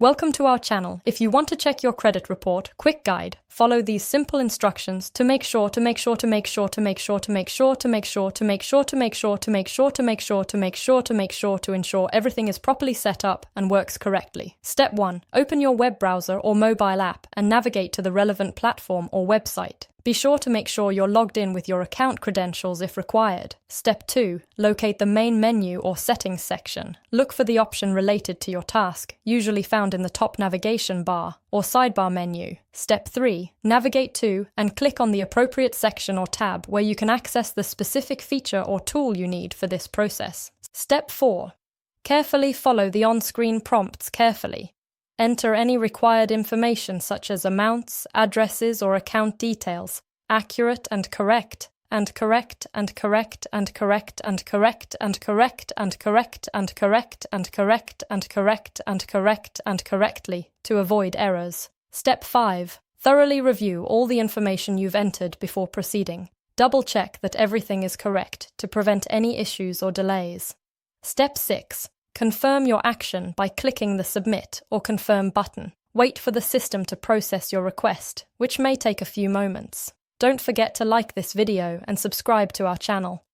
Welcome to our channel. If you want to check your credit report, quick guide, follow these simple instructions to make sure to ensure everything is properly set up and works correctly. Step 1. Open your web browser or mobile app and navigate to the relevant platform or website. Be sure to make sure you're logged in with your account credentials if required. Step 2. Locate the main menu or settings section. Look for the option related to your task, usually found in the top navigation bar or sidebar menu. Step 3. Navigate to and click on the appropriate section or tab where you can access the specific feature or tool you need for this process. Step 4. Carefully follow the on-screen prompts carefully. Enter any required information such as amounts, addresses, or account details, accurate and correct, and correct and correct and correct and correct and correct and correct and correct and correct and correct and correct and correctly to avoid errors. Step 5. Thoroughly review all the information you've entered before proceeding. Double-check that everything is correct to prevent any issues or delays. Step 6. Confirm your action by clicking the Submit or Confirm button. Wait for the system to process your request, which may take a few moments. Don't forget to like this video and subscribe to our channel.